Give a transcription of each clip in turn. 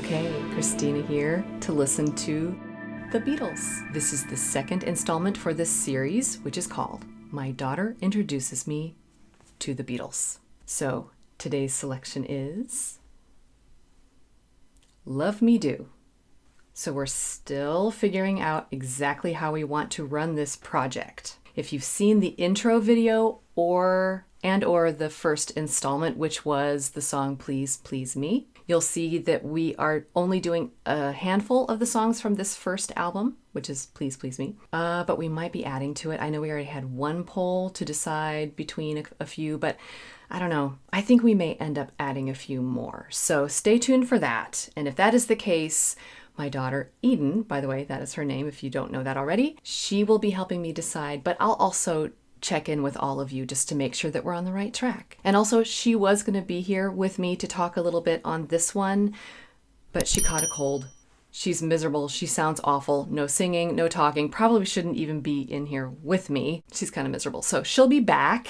Okay, Christina here to listen to The Beatles. This is the second installment for this series, which is called My Daughter Introduces Me to the Beatles. So today's selection is Love Me Do. So we're still figuring out exactly how we want to run this project. If you've seen the intro video or the first installment, which was the song Please Please Me, you'll see that we are only doing a handful of the songs from this first album, which is Please Please Me, but we might be adding to it. I know we already had one poll to decide between a few, but I don't know. I think we may end up adding a few more. So stay tuned for that. And if that is the case, my daughter Eden, by the way, that is her name if you don't know that already, she will be helping me decide, but I'll also check in with all of you just to make sure that we're on the right track. And also, she was going to be here with me to talk a little bit on this one, but she caught a cold. She's miserable. She sounds awful. No singing, no talking. Probably shouldn't even be in here with me. She's kind of miserable. So she'll be back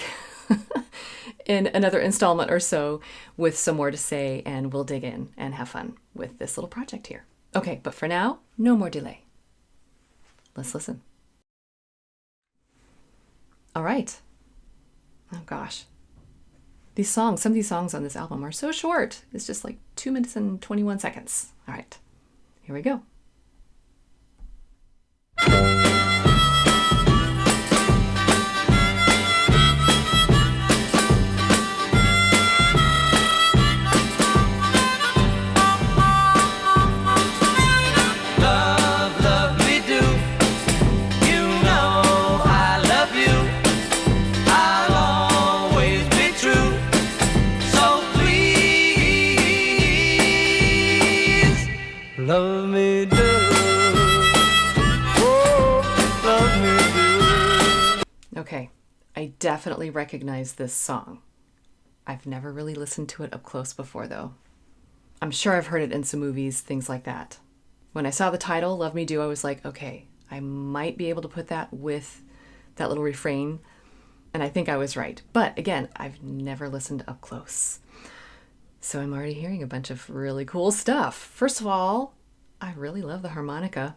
in another installment or so with some more to say, and we'll dig in and have fun with this little project here. Okay, but for now, no more delay. Let's listen. All right. Oh gosh. Some of these songs on this album are so short. It's just like 2 minutes and 21 seconds. All right, here we go. Love me do, oh, love me do. Okay, I definitely recognize this song. I've never really listened to it up close before, though. I'm sure I've heard it in some movies, things like that. When I saw the title, Love Me Do, I was like, okay, I might be able to put that with that little refrain, and I think I was right. But again, I've never listened up close. So I'm already hearing a bunch of really cool stuff. First of all, I really love the harmonica.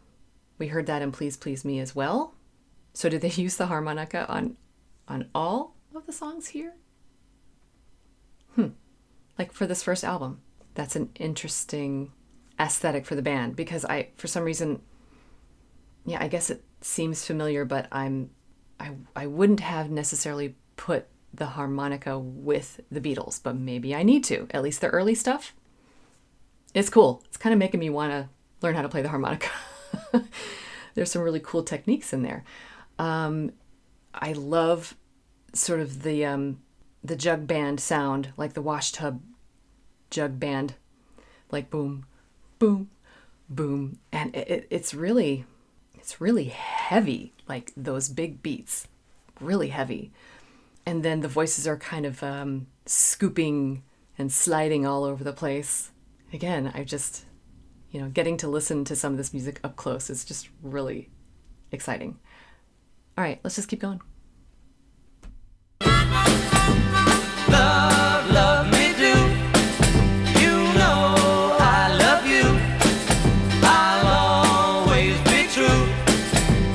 We heard that in Please Please Me as well. So did they use the harmonica on all of the songs here? Like for this first album. That's an interesting aesthetic for the band because for some reason, I guess it seems familiar, but I wouldn't have necessarily put the harmonica with the Beatles, but maybe I need to. At least the early stuff. It's cool. It's kind of making me want to learn how to play the harmonica. There's some really cool techniques in there. I love sort of the jug band sound, like the washtub jug band, like boom, boom, boom, and it's really heavy, like those big beats, really heavy. And then the voices are kind of scooping and sliding all over the place. Again, I just, getting to listen to some of this music up close is just really exciting. All right, let's just keep going. Love, love me do. You know I love you. I'll always be true.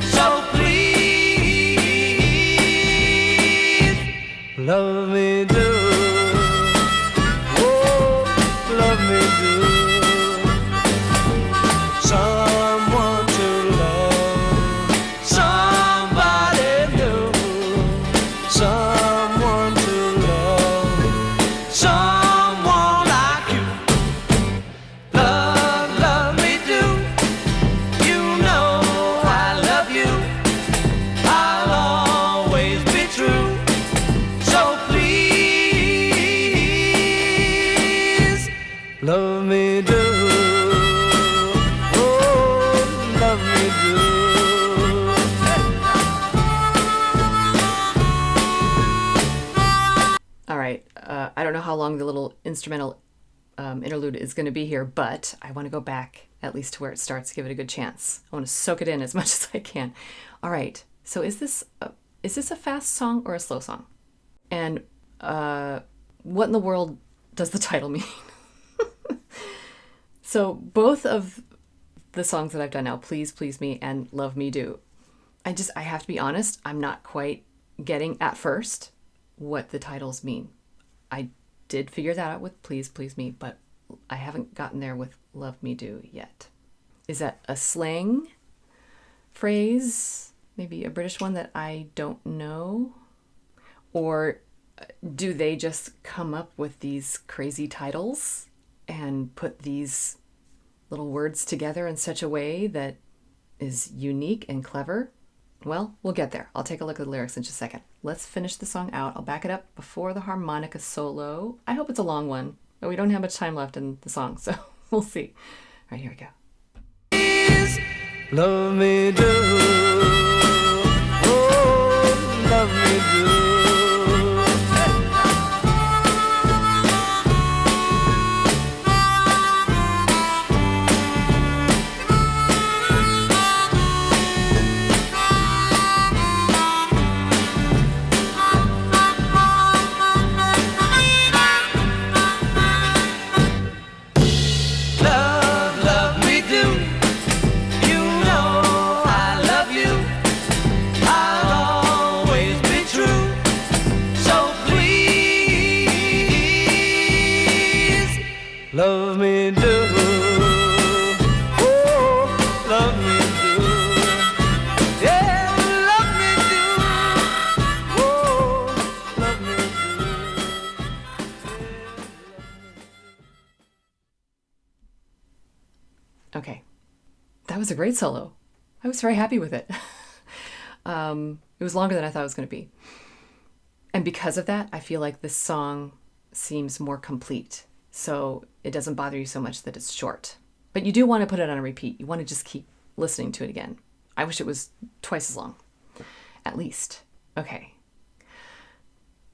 So please, love me do. Oh, love me do. Someone to love, somebody new, someone to love, someone like you. Love, love me do. You know I love you. I'll always be true. So please, love me do. I don't know how long the little instrumental interlude is going to be here, but I want to go back at least to where it starts, give it a good chance. I want to soak it in as much as I can. All right, so is this a fast song or a slow song? And what in the world does the title mean? So both of the songs that I've done now, Please Please Me and Love Me Do, I have to be honest, I'm not quite getting at first what the titles mean. I did figure that out with Please Please Me, but I haven't gotten there with Love Me Do yet. Is that a slang phrase? Maybe a British one that I don't know? Or do they just come up with these crazy titles and put these little words together in such a way that is unique and clever? Well, we'll get there. I'll take a look at the lyrics in just a second. Let's finish the song out. I'll back it up before the harmonica solo. I hope it's a long one, but we don't have much time left in the song, so we'll see. All right, here we go. Love me do, oh, love me do. Love me do, oh, love me do, yeah, love me do, oh, love me do. Okay, that was a great solo. I was very happy with it. It was longer than I thought it was going to be. And because of that, I feel like this song seems more complete. So it doesn't bother you so much that it's short. But you do want to put it on a repeat. You want to just keep listening to it again. I wish it was twice as long, at least. Okay.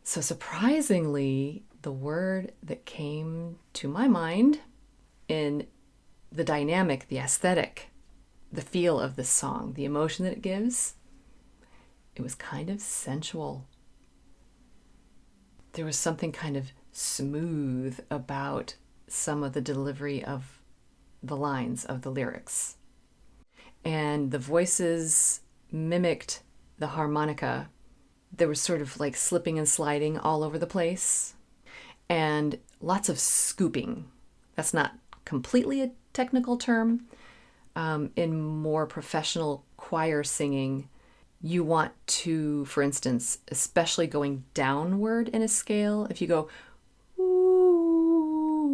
So surprisingly, the word that came to my mind in the dynamic, the aesthetic, the feel of this song, the emotion that it gives, it was kind of sensual. There was something kind of smooth about some of the delivery of the lines of the lyrics. And the voices mimicked the harmonica. There was sort of like slipping and sliding all over the place. And lots of scooping. That's not completely a technical term. In more professional choir singing, you want to, for instance, especially going downward in a scale, if you go ooh,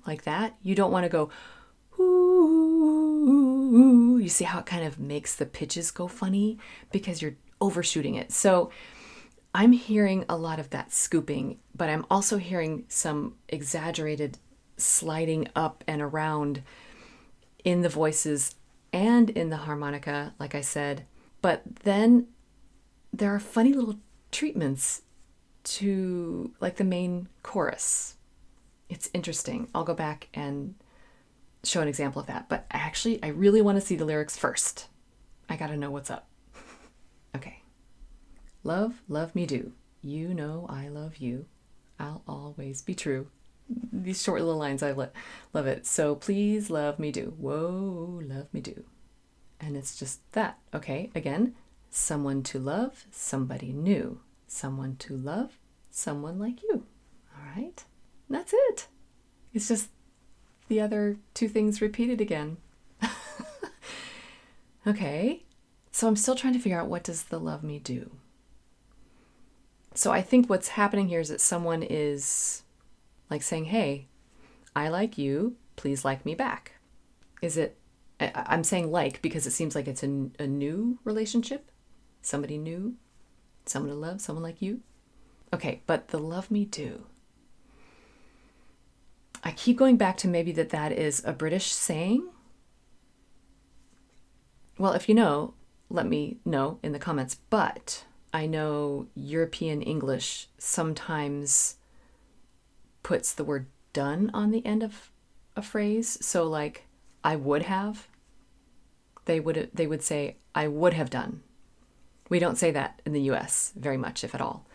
like that, you don't want to go ooh. You see how it kind of makes the pitches go funny because you're overshooting it. So I'm hearing a lot of that scooping, but I'm also hearing some exaggerated sliding up and around in the voices and in the harmonica, like I said. But then there are funny little treatments to like the main chorus. It's interesting. I'll go back and show an example of that. But actually, I really want to see the lyrics first. I got to know what's up. Okay. Love, love me do. You know I love you. I'll always be true. These short little lines, I love it. So please love me do. Whoa, love me do. And it's just that. Okay, again, someone to love, somebody new. Someone to love, someone like you. All right, that's it. It's just the other two things repeated again. Okay, so I'm still trying to figure out, what does the love me do? So I think what's happening here is that someone is like saying, hey, I like you, please like me back. Is it, I'm saying like because it seems like it's a new relationship, somebody new, someone to love, someone like you. Okay, but the love me do. I keep going back to maybe that is a British saying. Well, if you know, let me know in the comments. But I know European English sometimes puts the word done on the end of a phrase. So like, I would have. They would say, I would have done. We don't say that in the US very much, if at all.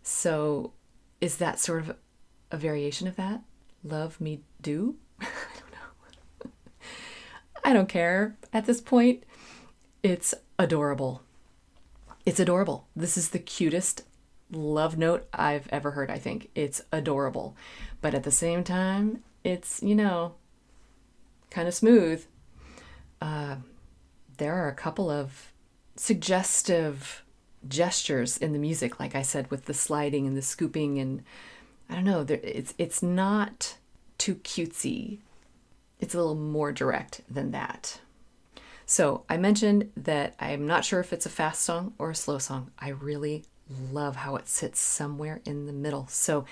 So is that sort of a variation of that? Love me do? I don't know. I don't care at this point. It's adorable. It's adorable. This is the cutest love note I've ever heard, I think. It's adorable. But at the same time, it's, kind of smooth. There are a couple of suggestive gestures in the music, like I said, with the sliding and the scooping, and I don't know, it's not too cutesy. It's a little more direct than that. So I mentioned that I'm not sure if it's a fast song or a slow song. I really love how it sits somewhere in the middle. So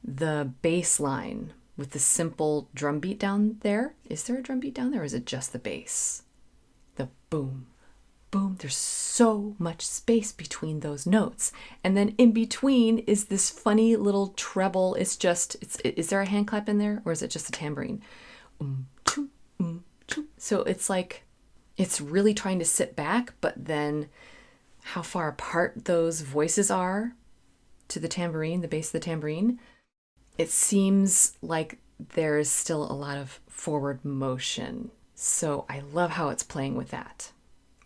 the bass line with the simple drum beat down there, is there a drum beat down there or is it just the bass? The boom, boom. There's so much space between those notes. And then in between is this funny little treble. Is there a hand clap in there or is it just a tambourine? Choo, choo. So it's like, it's really trying to sit back, but then how far apart those voices are to the tambourine, the bass of the tambourine, it seems like there is still a lot of forward motion. So I love how it's playing with that.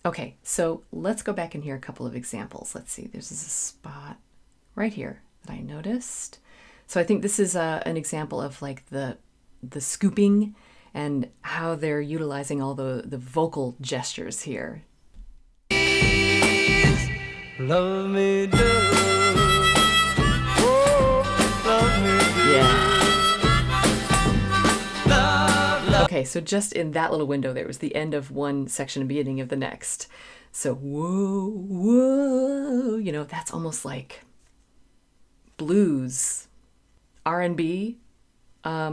Okay, so let's go back and hear a couple of examples. Let's see, there's a spot right here that I noticed. So I think this is an example of like the scooping and how they're utilizing all the vocal gestures here. Love me do. Oh, love me do. Yeah. Love. Okay, so just in that little window there was the end of one section and beginning of the next. So whoa, whoa, that's almost like blues, R&B, a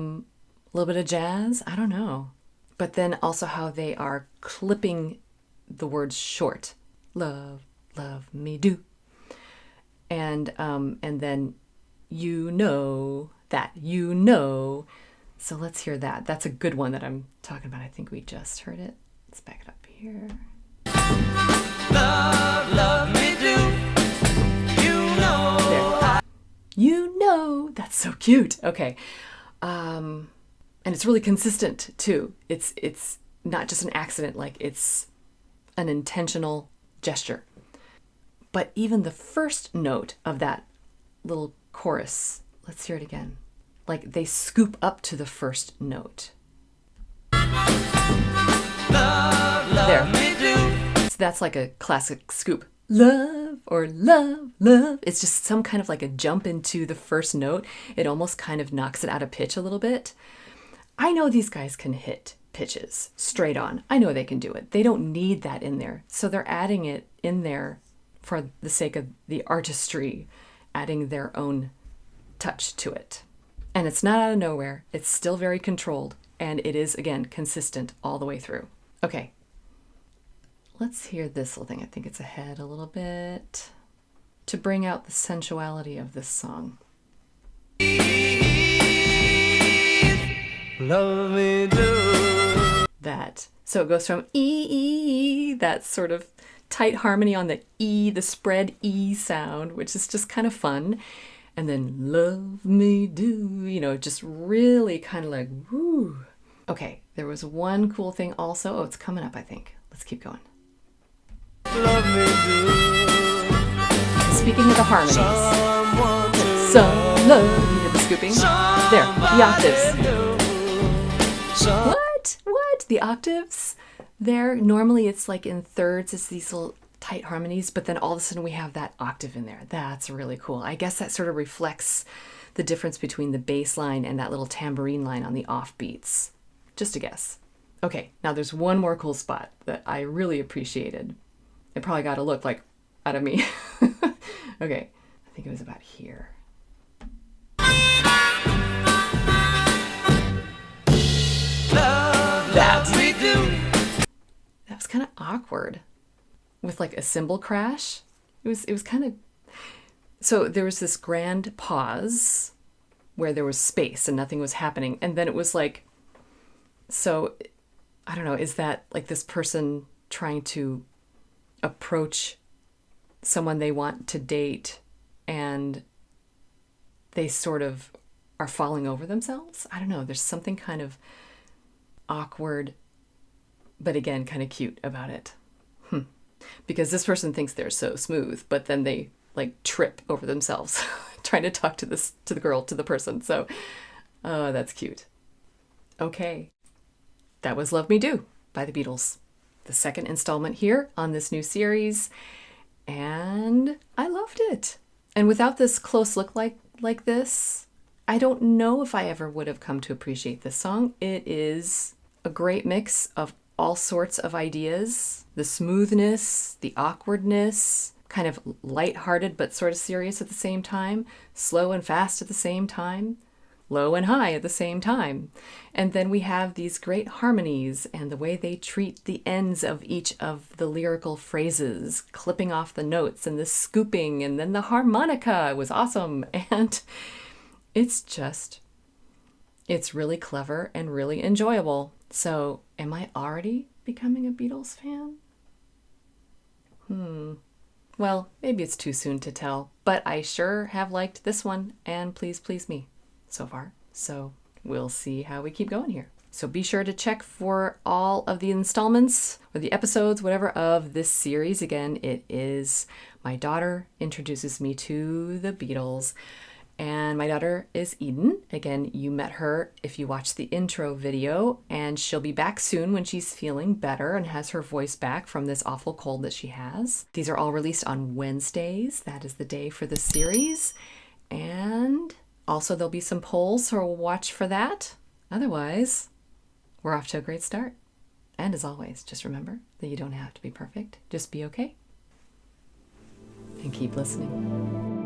little bit of jazz, I don't know. But then also how they are clipping the words short. Love, love me do. And then that. So let's hear that. That's a good one that I'm talking about. I think we just heard it. Let's back it up here. Love, love me do. There. That's so cute. Okay. And it's really consistent too. It's not just an accident, like it's an intentional gesture. But even the first note of that little chorus, let's hear it again. Like they scoop up to the first note. Love, love there. Me do. So that's like a classic scoop. Love or love, love. It's just some kind of like a jump into the first note. It almost kind of knocks it out of pitch a little bit. I know these guys can hit pitches straight on. I know they can do it. They don't need that in there. So they're adding it in there for the sake of the artistry, adding their own touch to it. And it's not out of nowhere. It's still very controlled. And it is, again, consistent all the way through. Okay. Let's hear this little thing. I think it's ahead a little bit to bring out the sensuality of this song. Love me do. That. So it goes from E, that sort of tight harmony on the E, the spread E sound, which is just kind of fun. And then love me do, just really kind of like, whoo. Okay, there was one cool thing also. Oh, it's coming up, I think. Let's keep going. Love me do. Speaking of the harmonies, some love, you hear the scooping? There, the octaves. What? The octaves? There, normally it's like in thirds, it's these little tight harmonies, but then all of a sudden we have that octave in there. That's really cool. I guess that sort of reflects the difference between the bass line and that little tambourine line on the offbeats. Just a guess. Okay, now there's one more cool spot that I really appreciated. It probably got a look like out of me. Okay, I think it was about here. That was kind of awkward with like a cymbal crash. It was kind of, so there was this grand pause where there was space and nothing was happening, and then it was like, so I don't know, is that like this person trying to approach someone they want to date and they sort of are falling over themselves? I don't know, there's something kind of awkward but again, kind of cute about it. Because this person thinks they're so smooth, but then they like trip over themselves trying to talk to the person. So, oh, that's cute. Okay. That was Love Me Do by the Beatles. The second installment here on this new series. And I loved it. And without this close look like this, I don't know if I ever would have come to appreciate this song. It is a great mix of all sorts of ideas, the smoothness, the awkwardness, kind of lighthearted but sort of serious at the same time, slow and fast at the same time, low and high at the same time. And then we have these great harmonies and the way they treat the ends of each of the lyrical phrases, clipping off the notes and the scooping and then the harmonica was awesome. And it's really clever and really enjoyable. So am I already becoming a Beatles fan? Well, maybe it's too soon to tell, but I sure have liked this one and Please Please Me so far. So we'll see how we keep going here. So be sure to check for all of the installments or the episodes, whatever, of this series. Again, it is My Daughter Introduces Me to the Beatles. And my daughter is Eden. Again, you met her if you watched the intro video, and she'll be back soon when she's feeling better and has her voice back from this awful cold that she has. These are all released on Wednesdays. That is the day for the series. And also there'll be some polls, so watch for that. Otherwise, we're off to a great start. And as always, just remember that you don't have to be perfect. Just be okay. And keep listening.